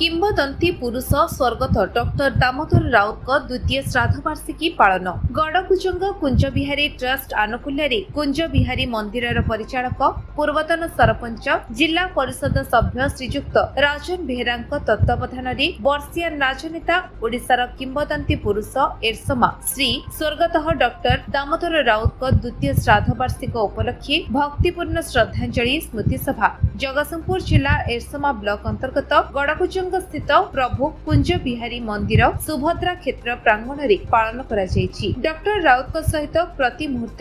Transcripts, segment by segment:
किंबदंती पुरुष स्वर्गत डॉक्टर दामोदर राउत द्वितीय श्राद्ध वार्षिकी पालन गड़कुजंग कुंज बिहारी ट्रस्ट आनुकूल्य कुंज बिहारी मंदिर परिचालक पूर्वतन सरपंच जिला परिषद सभ्य श्रीजुक्त राजन बेहेरा तत्वावधान वर्षियान राजनेता ओडिशार किंबदंती पुरुष एरसमा श्री स्वर्गत डॉक्टर दामोदर राउत द्वितीय श्राद्ध वार्षिक उपलक्षे भक्तिपूर्ण श्रद्धांजलि स्मृति सभा जगतसिंहपुर जिला एरसमा ब्लॉक अंतर्गत गड़कुजंग स्थित प्रभु कुंज बिहारी मंदिर सुभद्रा क्षेत्र प्रांगण में पालन करा जायछि। डॉक्टर राउत सहित प्रति मुहूर्त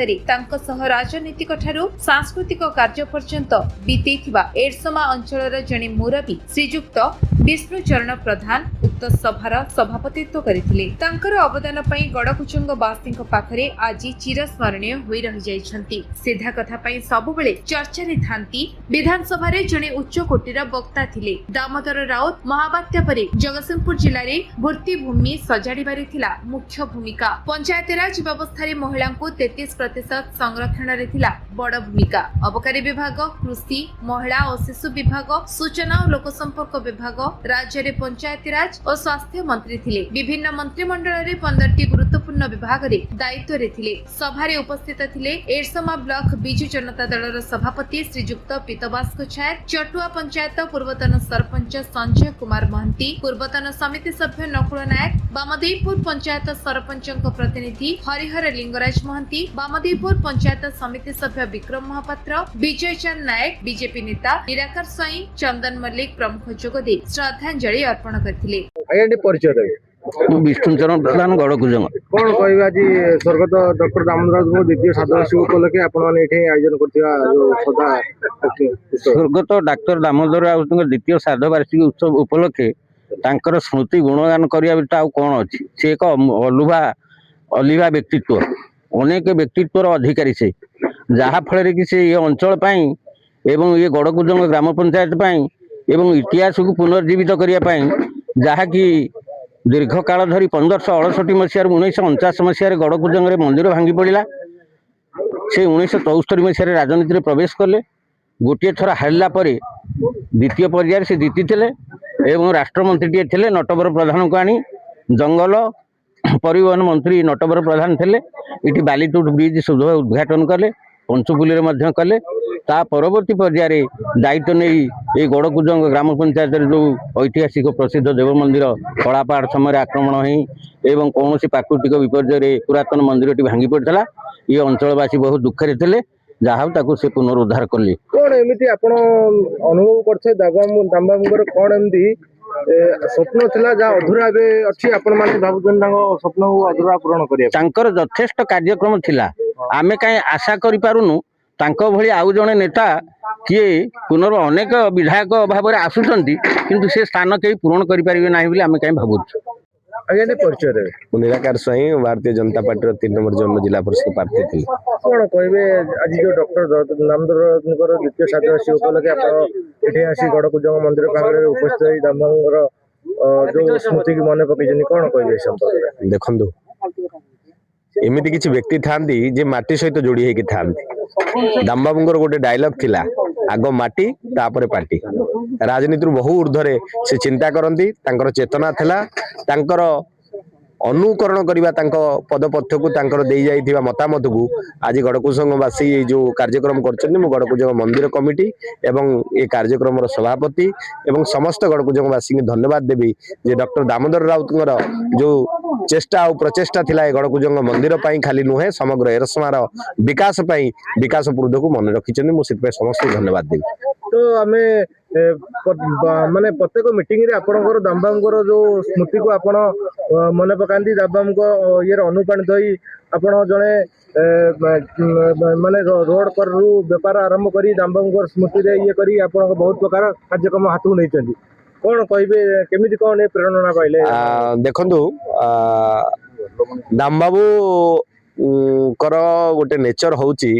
राजनीतिक ठारू सांस्कृतिक कार्य पर्यंत बीतेथिबा एरसमा अंचलर जने मुरबी श्रीजुक्त विष्णुचरण प्रधान उक्त सभार सभापतित्व करथिले। तांकर अवदान पई गड़कुजंग वासीक पाखरे आज चिरस्मरणीय होई रहि जाइछन्ति। सीधा कथा पई सबुबेले चर्चा रे थांती। विधानसभा रे जने उच्च कोटीर वक्ता थिले। दामोदर राउत महाबात्या परे जगतसिंहपुर जिले में भूमि सजाड़बारे थिला मुख्य भूमिका। पंचायतराज व्यवस्था रे महिला को 33% संरक्षण रे थिला बड़ भूमिका। अबकारी विभाग, कृषि, महिला और शिशु विभाग, सूचना और लोक संपर्क विभाग, राज्य रे पंचायतराज और स्वास्थ्य मंत्री थिले। विभिन्न मंत्रिमंडल रे 15टी गुरुत्वपूर्ण विभाग रे दायित्व रे थिले। सभा रे उपस्थित थिले एरसमा ब्लॉक बिजू जनता दल सभापति श्रीजुक्त पीतबास्क छायर, चटुआ पंचायत पूर्वतन सरपंच संजय कुमार महंती, पूर्वतन समिति सभ्य नकुल नायक, बामदेवपुर पंचायत सरपंच प्रतिनिधि हरिहर लिंगराज महंती, बामदेवपुर पंचायत समिति सभ्य विक्रम महापात्र, विजय चंद नायक, बीजेपी नेता निराकार स्वाई, चंदन मल्लिक प्रमुख जोगदे श्रद्धांजलि अर्पण करथिले। विष्णुचरण प्रधान गड़कुजंग कौन कह आज स्वर्गत डॉक्टर दामोदर राउत द्वितीय श्राद्ध वार्षिक उपलक्षे आपने आयोजन कर स्वर्गत डॉक्टर दामोदर राउत द्वितीय श्राद्ध वार्षिक उत्सव उपलक्षे तांकर स्मृति गुणगान करिया कौन अच्छी से एक अलिभा व्यक्तित्व अनेक व्यक्तित्वर अधिकारी से जहाँ फल कि से ये अंचल एवं ये गड़कुजंग ग्राम पंचायत एवं इतिहास को पुनर्जीवित करने जहाँकि दीर्घ काल धरी 1568 मसीह 1949 मसीह गड़कुजंग मंदिर भांगी पड़ा से 1974 मसीह राजनीति में प्रवेश कले। गोटे थर हारला द्वितीय पर्याय से जीति एवं राष्ट्रमंत्री थे नटवर प्रधान को आनी जंगल परिवहन मंत्री नटवर प्रधान थे ये बालीटुट ब्रिज शुभ उद्घाटन कले पंचकुली कले। ता परवर्ती पर्याय दायित्व नहीं ये गड़कुजंग ग्राम पंचायत जो ऐतिहासिक प्रसिद्ध देव मंदिर कलापहाड़ समय आक्रमण हो कौन प्राकृतिक विपर्य पुरातन मंदिर टी भांगी पड़ा ये अंचलवासी बहुत दुखरे थे जहाँ से पुनरुद्धार कले। कौन एमती आप अनुभव करते दामबाबूर कौन एमती स्वप्न थिला जहाँ अधूरा अच्छी आपण माने भाबुछन स्वप्न को अधूरा पूरण कर यथेष्ट कार्यक्रम थिला आमे कहीं आशा करि पारुनु तांको भली आउ जने नेता किए पुनर् अनेक विधायक भाव में आसुचंती किंतु से स्थान कहीं पूरण करि परिबे नाही बोली आमे कहीं भाबुछु। आगे परिचय देवे निराकार स्वाई भारतीय जनता पार्टी 3 नंबर जन्म जिला परिषद प्रार्थी थी। कौन कहे आज जो डॉक्टर दामोदर द्वितीय श्राद्ध वार्षिक उपलक्षे आप आसी गड़कुजंग मंदिर पाखे उपस्थित दामबाबूर जो स्मृति की मन पकड़ कौन कहे देखु एमती किसी व्यक्ति था जे माटी सहित जोड़ी होगी था दामबाबूर गोटे डायलॉग थिला आग माटी तापर पार्टी राजनीति बहु ऊर्ध्वे से चिंता करती चेतना थिला तांकर अनुकरण करवा पदपथ को दे जाइथिबा मतामत को आज गड़कुजंगवासी जो कार्यक्रम कर गड़कुजंग मंदिर कमिटी एवं ये कार्यक्रम सभापति एवं समस्त गड़कुजंगवासी को धन्यवाद देवी जे डॉक्टर दामोदर राउत जो चेष्टा और प्रचेष्टा थिला गड़कुजंग मंदिर खाली नुहे समग्र एरसमार विकास विकास पूर्ध को मन रखी मुझे समस्त धन्यवाद देवी। तो आम माने प्रत्येक मीटिंग रे आपनकर दामबाबूर जो स्मृति को आपण मन पकांती दामबाबू ये अनुप्राणित होई आपण जने माने रोड पर व्यापार आरंभ करी दामबाबूर स्मृति रे ये करी आपण बहुत प्रकार कार्यक्रम हाथ नहीं चंदी कौन कहिबे केमिति कौन प्रेरणा पाइले देखंतु दामबाबू कर गोटे नेचर होउची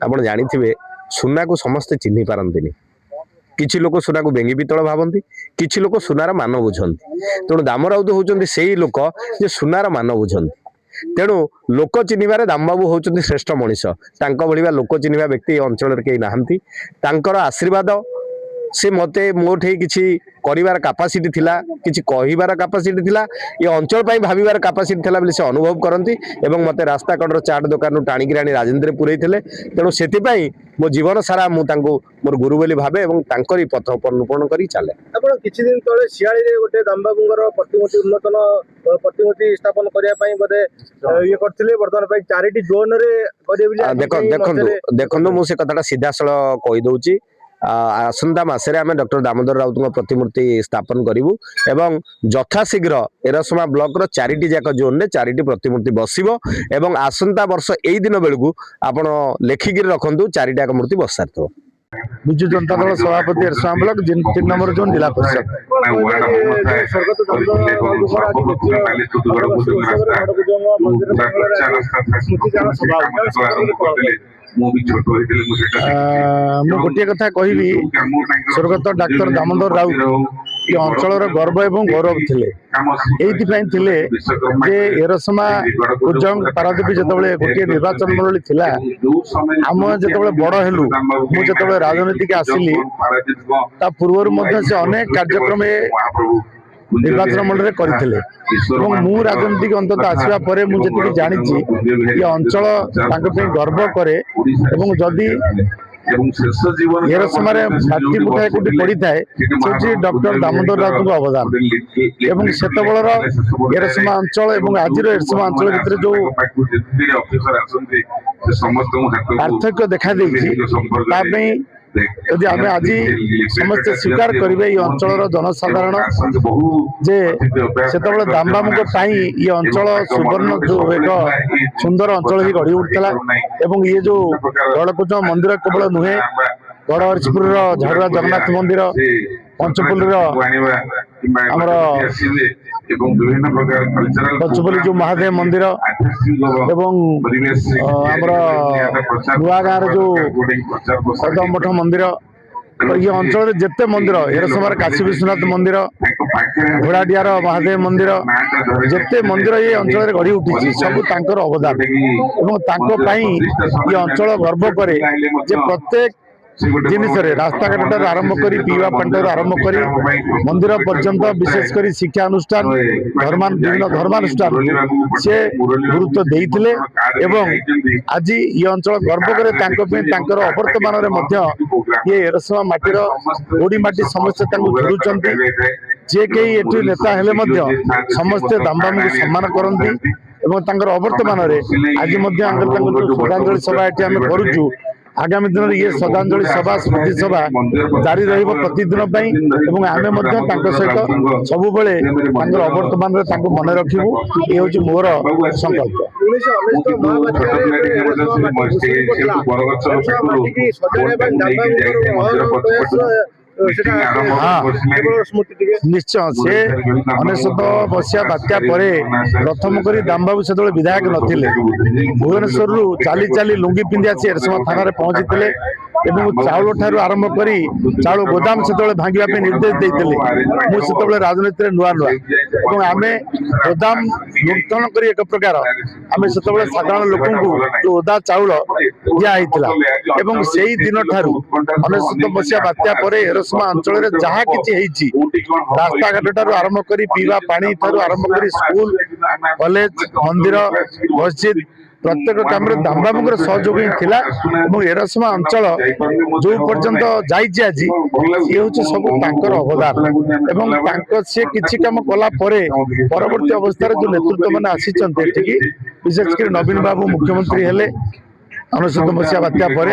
आपण जानिथिबे सुना को समस्त चिन्ही पारंतिनी किछि लोक सुना को बेंगी पितल भावती किछि लोक सुनार मान बुझंती तेणु दाम राउत होउचंदी सेही लोक जे सुनार मान बुझंती तेणु लोक चिन्हिबारे दामबाबू होउचंदी श्रेष्ठ मनीष तांको भलिबा लोक चिन्हिबा व्यक्ति अंचल रे केही नाहंती तांकर आशीर्वाद से मते मोठे किछि करिवार कैपेसिटी थिला किछि कहिवार कैपेसिटी थिला ये अंचल पई भाबिवार कैपेसिटी थिला बोली से अनुभव करंती एवं मते रास्ता कडर चाट दुकान नु टाणी राणी राजेंद्र पुरई थिले तेणु सेति पई मो जीवन सारा मु तांको मोर गुरु बोली भाबे एवं तांकरी पथ अनुपण करी चाले। आपण किछि दिन तळे सियाळी रे गोटे दामबाबूंगर प्रतिमूर्ति उन्नतन प्रतिमूर्ति स्थापन करिया पई बदे ये करथिले वर्तमान पई चारिटी जोन रे करिया बिले देखो मु से कथाटा सीधा सळ कहि दउची आसंता मासरे आम डॉक्टर दामोदर राउत प्रतिमूर्ति स्थापन करूँ एवं यथाशीघ्र एरसमा ब्लॉक रो चारिटी जाक जोन रे चारिटी प्रतिमूर्ति बसिबो एवं आसंता वर्ष एई दिन बेलकू आपण लेखिकी रखंतु चारिटा मूर्ति बस सारथो। बिजु जनता दल सभापति एरसमा ब्लॉक 3 नंबर जोन जिला परिषद मु गोटे कथा कहबी स्वर्गत डॉक्टर दामोदर राउत ये अंचल गर्व एवं गौरव थिले थिले जे एरसमा कुजंग पारादीप जतबले गोटे निर्वाचन मंडली थिला आम जतबले बड़ हेलु मु जतबले राजनीति के आसिली ता पूर्व मध्य से अनेक कार्यक्रम निर्वाचन मंडल करथिले एवं मु राजनीति के अंतत आसीबा परे मु जति जानि ये अंचल तांको पे गर्व करे एवं जदि एरसमा रे माटी मुठाए कोटी पड़ी थाए सेठी डॉक्टर दामोदर राउत को अवदान एवं सेतबलर एरसमा अंचल एवं आजिर एरसमा अंचल भितर जो पार्थक्य देखा देछि ता पई यदि आम आज समस्त स्वीकार करेंगे ये अंचल जनसाधारण जे से दामबाबू ये अंचल सुवर्ण जो एक सुंदर अंचल ही गढ़ी उठता एवं ये जो गड़कुच मंदिर केवल नुहे गढ़हरिपुर झाड़ुआ जगन्नाथ मंदिर पंचपल्ली पंचपल्ली जो महादेव मंदिर एवं नुआ गाँव जो कदम मठ मंदिर ये अंचल जिते मंदिर एरसमार काशी विश्वनाथ मंदिर घोड़ाडियार महादेव मंदिर जिते मंदिर ये अंचल गढ़ी उठी सब तांकर अवदान एवं तांको पाई ये अंचल गर्व करे जे प्रत्येक जिनिस रास्ता घाट आरंभ कर पीवा पानी आरंभ कर मंदिर पर्यंत विशेषकर शिक्षा अनुष्ठान विभिन्न धर्मानुष्ठान से गुरुत्व देइथिले एवं आज ये अंचल गर्व करे अवर्तमान ये एरसमा माटीर ओडी माटी समस्या घेरुचंती जे कई एठी नेता हेले समस्ते दामबाबू को सम्मान करती एवं अवर्तमान आज श्रद्धांजलि सभा ये आम करूँ आगामी दिन में ये श्रद्धांजलि सभा स्मृति सभा जारी प्रतिदिन आम सहित सब अवर्तमान मन रखू ये हूँ मोर संकल्प। निश्चय से 19 मसीहा बात्या पर प्रथम करी दामबाबू से विधायक नथिले भुवनेश्वर चाली चाली लुंगी पिंधि आसी एरसमा थाना पहुंची चाउल ठारू आरंभ करी चाउल गोदाम से भांगा निर्देश देते मुझे राजनीति नुआ नुआ आम गोदाम लुंठन कर एक प्रकार आम से साधारण लोक जो ओदा चाउल दिया से दिन ठारू 19 मसीहा बात्या पर एरसमा अंचल जहाँ किसी रास्ता घाट ठारू आरंभ कर पीवा पानी ठारू आरंभ कर स्कूल कॉलेज मंदिर मस्जिद प्रत्येक काम दामबाबू सहयोग थिला एरसमा अंचल जो पर्यंत जाइए आज ये हूँ सब तांकर अवदान एवं सी किसी कम कला परवर्ती अवस्था जो नेतृत्व मैंने आसी विशेषकर नवीन बाबू मुख्यमंत्री हेले 19 मसीहा बात्या पर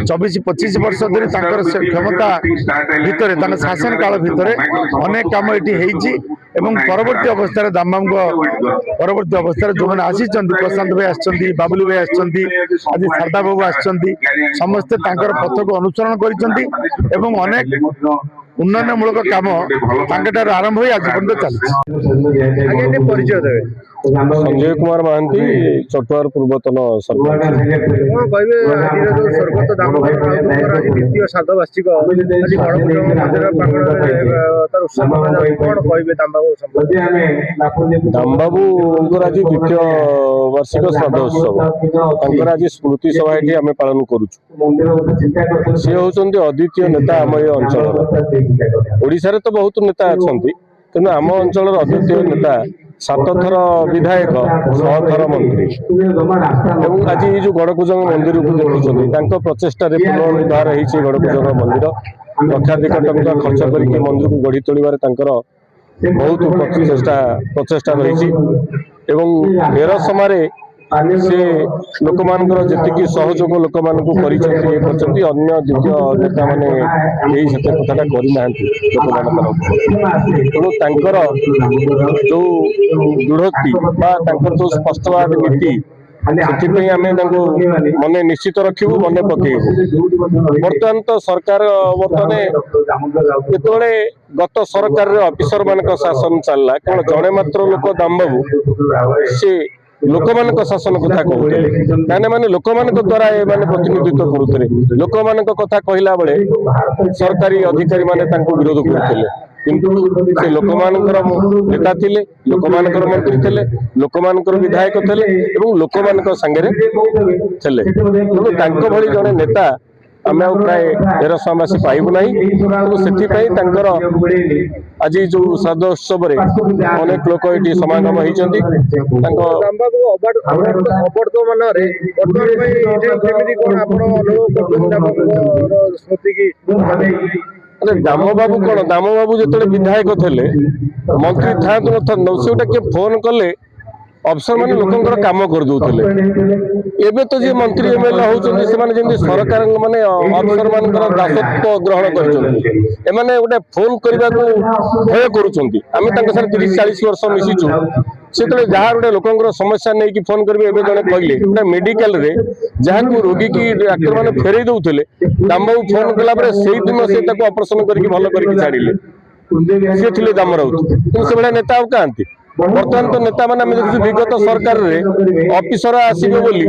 24-25 वर्ष धरी क्षमता भितर शासन काल भितर अनेक कम ये परवर्ती अवस्था दामबाबू परवर्ती अवस्था जो मैंने आसी प्रशांत भाई आसछंती बाबुली भाई आसछंती आज शारदा बाबू आसछंती समस्ते पथ को अनुसरण कर अनेक उन्नयनमूलक काम आरंभ हो आज पर्यटन चलती। संजय कुमार महांती चटुआर पूर्वतन सरपंच। कौन कहबे आज जो स्वर्गत दामोदर राउतଙ୍କର आज द्वितीय श्राद्ध वार्षिक आज गणकुंज मंदिर प्रांगण तार उत्सव मनाଯାଉଛି कौन कहबे दामबाबू संबंध दामबाबूଙ୍କର ଆଜି ଦ୍ୱିତୀୟ ବାର୍ଷିକ ଶ୍ରାଦ୍ଧ ଉତ୍ସବ ତାଙ୍କର ଆଜି ସ୍ମୃତି ସଭା ଏଠି ଆମେ ପାଳନ କରୁଛୁ। ସେ ହେଉଛନ୍ତି ଅଦ୍ୱିତୀୟ ନେତା ଆମ ଏ ଅଞ୍ଚଳର। ଓଡ଼ିଶାରେ ତ ବହୁତ ନେତା ଅଛନ୍ତି କିନ୍ତୁ ଆମ ଅଞ୍ଚଳର ଅଦ୍ୱିତୀୟ ନେତା 7 ଥର ବିଧାୟକ 6 ଥର ମନ୍ତ୍ରୀ ଏବଂ ଆଜି ଏଇ ଯୋଉ ଗଡ଼କୁଜଙ୍ଗ ମନ୍ଦିରକୁ ଦେଖୁଛନ୍ତି ତାଙ୍କ ପ୍ରଚେଷ୍ଟାରେ ପୁନରୁଦ୍ଧାର ହେଇଛି ଗଡ଼କୁଜଙ୍ଗ ମନ୍ଦିର। ଲକ୍ଷାଧିକ ଟଙ୍କା ଖର୍ଚ୍ଚ କରିକି ମନ୍ଦିରକୁ ଗଢ଼ି ତୋଳିବାରେ ତାଙ୍କର ବହୁତ ପ୍ରଚେଷ୍ଟା ରହିଛି ଏବଂ ଏର ସମୟରେ ସେ ଲୋକମାନଙ୍କର ଯେତିକି ସହଯୋଗ ଲୋକମାନଙ୍କୁ କରିଛନ୍ତି ଏ କରିଛନ୍ତି ଅନ୍ୟ ଦ୍ୱିତୀୟ ନେତାମାନେ ଏହି ସେତେ କଥାଟା କରିନାହାନ୍ତି ଲୋକମାନଙ୍କର। ତେଣୁ ତାଙ୍କର ଯୋଉ ଦୃଢ଼ୋକ୍ତି ବା ତାଙ୍କର ଯୋଉ ସ୍ପଷ୍ଟବାଦ ନୀତି ସେଥିପାଇଁ ଆମେ ତାଙ୍କୁ ମନେ ନିଶ୍ଚିତ ରଖିବୁ, ମନେ ପକେଇବୁ। ବର୍ତ୍ତମାନ ତ ସରକାର ଯେତେବେଳେ ଗତ ସରକାରରେ ଅଫିସର ମାନଙ୍କ ଶାସନ ଚାଲିଲା କେବଳ ଜଣେ ମାତ୍ର ଲୋକ ଦାମବାବୁ ସେ ଲୋକମାନଙ୍କ ଶାସନ କଥା କହୁଥିଲେ କାହିଁକି ମାନେ ଲୋକମାନଙ୍କ ଦ୍ୱାରା ଏମାନେ ପ୍ରତିନିଧିତ୍ୱ କରୁଥିଲେ। ଲୋକମାନଙ୍କ କଥା କହିଲା ବେଳେ ସରକାରୀ ଅଧିକାରୀ ମାନେ ତାଙ୍କୁ ବିରୋଧ କରୁଥିଲେ କିନ୍ତୁ ସେ ଲୋକମାନଙ୍କର ନେତା ଥିଲେ, ଲୋକମାନଙ୍କର ମନ୍ତ୍ରୀ ଥିଲେ, ଲୋକମାନଙ୍କର ବିଧାୟକ ଥିଲେ ଏବଂ ଲୋକମାନଙ୍କ ସାଙ୍ଗରେ ଥିଲେ। ତେଣୁ ତାଙ୍କ ଭଳି ଜଣେ ନେତା ଆମେ ଆଉ ପ୍ରାୟ ଏରସମାବାସୀ ପାଇବୁ ନାହିଁ। ତେଣୁ ସେଥିପାଇଁ ତାଙ୍କର ଆଜି ଯୋଉ ଶ୍ରାଦ୍ଧ ଉତ୍ସବରେ ଅନେକ ଲୋକ ଏଠି ସମାଗମ ହେଇଛନ୍ତି। ତାଙ୍କ ଦାମବାବୁ ଅବର୍ଦ୍ଧ ମନରେ ବର୍ତ୍ତମାନ ପାଇଁ କେମିତି କଣ ଆପଣ ଅନୁଭବ କରୁଛନ୍ତି ଦାମବାବୁଙ୍କର ସ୍ମୃତି କି ଦାମବାବୁ କଣ ଦାମବାବୁ ଯେତେବେଳେ ବିଧାୟକ ଥିଲେ ମନ୍ତ୍ରୀ ଥାଆନ୍ତୁ ନଥାନ୍ତୁ ସେ ଗୋଟେ କିଏ ଫୋନ କଲେ ଅଫିସର ମାନେ ଲୋକଙ୍କର କାମ କରିଦଉଥିଲେ। ଏବେ ତ ଯିଏ ମନ୍ତ୍ରୀ ଏମଏଲଏ ହଉଛନ୍ତି ସେମାନେ ଯେମିତି ସରକାର ମାନେ ଅଫିସର ମାନଙ୍କର ଦାସତ୍ୱ ଗ୍ରହଣ କରିଛନ୍ତି। ଏମାନେ ଗୋଟେ ଫୋନ କରିବାକୁ ଭୟ କରୁଛନ୍ତି। ଆମେ ତାଙ୍କ ସାଙ୍ଗରେ 30-40 ବର୍ଷ ମିଶିଛୁ। ସେତେବେଳେ ଯାହା ଗୋଟେ ଲୋକଙ୍କର ସମସ୍ୟା ନେଇକି ଫୋନ କରିବେ ଏବେ ଜଣେ କହିଲେ ଗୋଟେ ମେଡିକାଲରେ ଯାହାକୁ ରୋଗୀ କି ଡାକ୍ତର ମାନେ ଫେରେଇ ଦଉଥିଲେ ଦାମବାବୁ ଫୋନ କଲା ପରେ ସେଇଦିନ ସେ ତାକୁ ଅପରେସନ କରିକି ଭଲ କରିକି ଛାଡ଼ିଲେ। ସିଏ ଥିଲେ ଦାମ ରାଉତ। କିନ୍ତୁ ସେଭଳିଆ ନେତା ଆଉ କାହାନ୍ତି। ବର୍ତ୍ତମାନ ତ ନେତା ମାନେ ଆମେ ଦେଖୁଛୁ ବିଗତ ସରକାରରେ ଅଫିସର ଆସିବେ ବୋଲି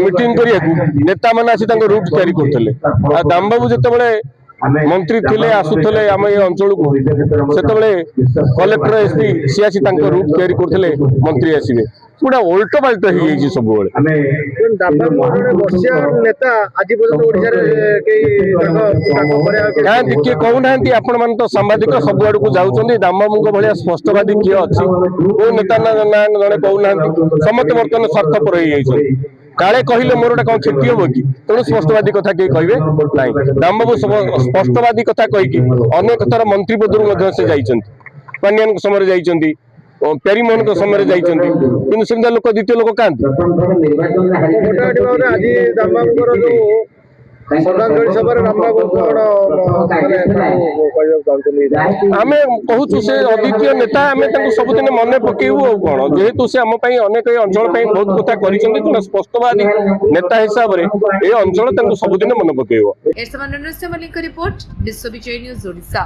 ମିଟିଂ କରିବାକୁ ନେତା ମାନେ ଆସି ତାଙ୍କ ରୁଟ୍ ତିଆରି କରୁଥିଲେ। ଆଉ ଦାମବାବୁ ଯେତେବେଳେ ମନ୍ତ୍ରୀ ଥିଲେ ଆସୁଥିଲେ ଆମ ଏ ଅଞ୍ଚଳକୁ ସେତେବେଳେ କଲେକ୍ଟର ଏସପି ସିଏ ଆସି ତାଙ୍କ ରୁଟ୍ ତିଆରି କରୁଥିଲେ ମନ୍ତ୍ରୀ ଆସିବେ। ଗୋଟା ଓଲଟ ପାଲଟ ହେଇଯାଇଛି ସବୁବେଳେ। ଦାମବାବୁ ଜଣେ ବର୍ଷିଆ ନେତା ଆଜି ପର୍ଯ୍ୟନ୍ତ ଓଡ଼ିଶାରେ କେହି କାହାନ୍ତି କିଏ କହୁନାହାନ୍ତି। ଆପଣ ମାନେ ତ ସାମ୍ବାଦିକ ସବୁଆଡକୁ ଯାଉଛନ୍ତି। ଦାମବାବୁଙ୍କ ଭଳିଆ ସ୍ପଷ୍ଟବାଦୀ କିଏ ଅଛି? କୋଉ ନେତା ନା ଜଣେ କହୁନାହାନ୍ତି। ସମସ୍ତେ ବର୍ତ୍ତମାନ ସ୍ୱାର୍ଥପର ହେଇଯାଇଛନ୍ତି। କାଳେ କହିଲେ ମୋର ଗୋଟେ କଣ କ୍ଷତି ହବ କି? ତେଣୁ ସ୍ପଷ୍ଟବାଦୀ କଥା କେହି କହିବେ ନାହିଁ। ଦାମବାବୁ ସ୍ପଷ୍ଟବାଦୀ କଥା କହିକି ଅନେକ ଥର ମନ୍ତ୍ରୀ ପଦରୁ ମଧ୍ୟ ସେ ଯାଇଛନ୍ତି। ପାଣ୍ଡିଆନଙ୍କ ସମୟରେ ଯାଇଛନ୍ତି, ପ୍ୟାରୀମୋହନଙ୍କ ସମୟରେ ଯାଇଛନ୍ତି କିନ୍ତୁ ସେମିତିଆ ଲୋକ ଦ୍ୱିତୀୟ ଲୋକ କାହାନ୍ତି? ଆଜି ଦାମବାବୁଙ୍କର ଯୋଉ ଶ୍ରଦ୍ଧାଞ୍ଜଳି ସଭାରେ ଦାମବାବୁ କଣ କହିବାକୁ ଚାହୁଁଛନ୍ତି? ଆମେ କହୁଛୁ ସେ ଅଦ୍ୱିତୀୟ ନେତା, ଆମେ ତାଙ୍କୁ ସବୁଦିନ ମନେ ପକେଇବୁ। ଆଉ କଣ ଯେହେତୁ ସେ ଆମ ପାଇଁ ଅନେକ ଏ ଅଞ୍ଚଳ ପାଇଁ ବହୁତ କଥା କରିଛନ୍ତି ତେଣୁ ସ୍ପଷ୍ଟବାଦୀ ନେତା ହିସାବରେ ଏ ଅଞ୍ଚଳ ତାଙ୍କୁ ସବୁଦିନ ମନେ ପକେଇବ। Report Biswabijay news Odisha.